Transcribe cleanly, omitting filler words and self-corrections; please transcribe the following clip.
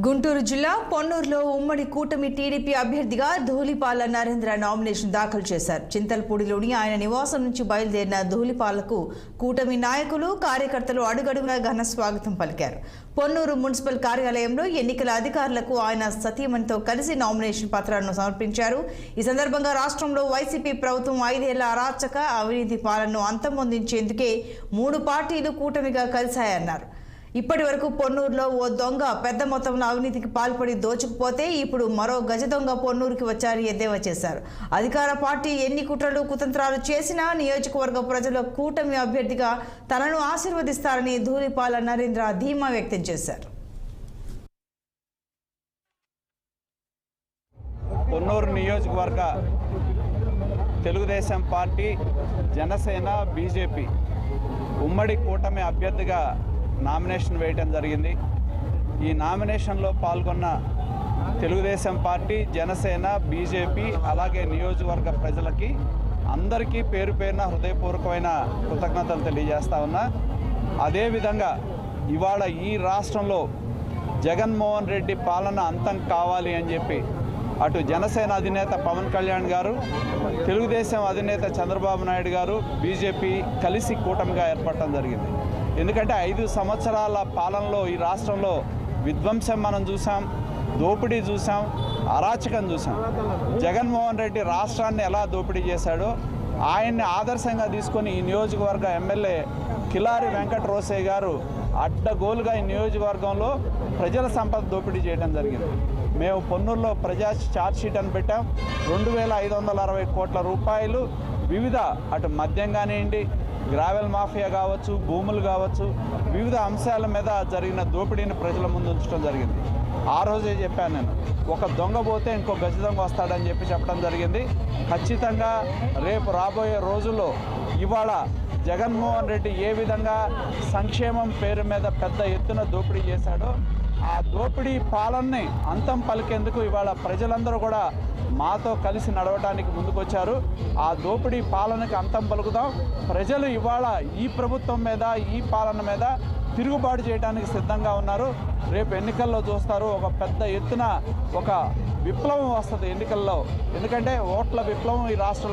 గుంటూరు జిల్లా పొన్నూరులో ఉమ్మడి కూటమి టీడీపీ అభ్యర్థిగా ధూళిపాల నరేంద్ర నామినేషన్ దాఖలు చేశారు. చింతలపూడిలోని ఆయన నివాసం నుంచి బయలుదేరిన ధూళిపాలకు కూటమి నాయకులు, కార్యకర్తలు అడుగడుగునా ఘన స్వాగతం పలికారు. పొన్నూరు మున్సిపల్ కార్యాలయంలో ఎన్నికల అధికారులకు ఆయన సతీమణితో కలిసి నామినేషన్ పత్రాలను సమర్పించారు. ఈ సందర్భంగా రాష్ట్రంలో వైసీపీ ప్రభుత్వం 5 ఏళ్ల అరాచక అవినీతి పాలనను అంతమొందించేందుకే 3 పార్టీలు కూటమిగా కలిశాయన్నారు. ఇప్పటి వరకు పొన్నూరులో ఓ దొంగ పెద్ద మొత్తంలో అవినీతికి పాల్పడి దోచుకుపోతే ఇప్పుడు మరో గజ దొంగ పొన్నూరుకి వచ్చారని ఎద్దేవా చేశారు. అధికార పార్టీ ఎన్ని కుట్రలు కుతంత్రాలు చేసినా నియోజకవర్గ ప్రజల కూటమి అభ్యర్థిగా తనను ఆశీర్వదిస్తారని ధూళిపాల నరేంద్ర ధీమా వ్యక్తం చేశారు. పొన్నూరు నియోజకవర్గ తెలుగుదేశం పార్టీ, జనసేన, బీజేపీ ఉమ్మడి కూటమి అభ్యర్థిగా నామినేషన్ వేయడం జరిగింది. ఈ నామినేషన్లో పాల్గొన్న తెలుగుదేశం పార్టీ, జనసేన, బీజేపీ అలాగే నియోజకవర్గ ప్రజలకి అందరికీ పేరు పేరున హృదయపూర్వకమైన కృతజ్ఞతలు తెలియజేస్తా ఉన్నా. అదేవిధంగా ఇవాళ ఈ రాష్ట్రంలో జగన్మోహన్ రెడ్డి పాలన అంతం కావాలి అని చెప్పి అటు జనసేన అధినేత పవన్ కళ్యాణ్ గారు, తెలుగుదేశం అధినేత చంద్రబాబు నాయుడు గారు, బీజేపీ కలిసి కూటమిగా ఏర్పడటం జరిగింది. ఎందుకంటే 5 సంవత్సరాల పాలనలో ఈ రాష్ట్రంలో విధ్వంసం మనం చూసాం, దోపిడీ చూసాం, అరాచకం చూసాం. జగన్మోహన్ రెడ్డి రాష్ట్రాన్ని ఎలా దోపిడీ చేశాడో ఆయన్ని ఆదర్శంగా తీసుకొని ఈ నియోజకవర్గ ఎమ్మెల్యే కిలారి వెంకట రోసయ్య గారు అడ్డగోలుగా ఈ నియోజకవర్గంలో ప్రజల సంపద దోపిడీ చేయడం జరిగింది. మేము పొన్నూరులో ప్రజా ఛార్జ్షీట్ అని పెట్టాం. 2560 కోట్ల రూపాయలు వివిధ అటు మద్యం కానివ్వండి, గ్రావెల్ మాఫియా కావచ్చు, భూములు కావచ్చు, వివిధ అంశాల మీద జరిగిన దోపిడీని ప్రజల ముందు ఉంచడం జరిగింది. ఆ రోజే చెప్పాను నేను, ఒక దొంగ పోతే ఇంకో గజ దొంగ వస్తాడని చెప్పడం జరిగింది. ఖచ్చితంగా రేపు రాబోయే రోజుల్లో ఇవాళ జగన్మోహన్ రెడ్డి ఏ విధంగా సంక్షేమం పేరు మీద పెద్ద ఎత్తున దోపిడీ చేశాడో ఆ దోపిడీ పాలనని అంతం పలికేందుకు ఇవాళ ప్రజలందరూ కూడా మాతో కలిసి నడవడానికి ముందుకొచ్చారు. ఆ దోపిడీ పాలనకి అంతం పలుకుదాం. ప్రజలు ఇవాళ ఈ ప్రభుత్వం మీద, ఈ పాలన మీద తిరుగుబాటు చేయడానికి సిద్ధంగా ఉన్నారు. రేపు ఎన్నికల్లో చూస్తారు, ఒక పెద్ద ఎత్తున ఒక విప్లవం వస్తుంది ఎన్నికల్లో. ఎందుకంటే ఓట్ల విప్లవం ఈ రాష్ట్రంలో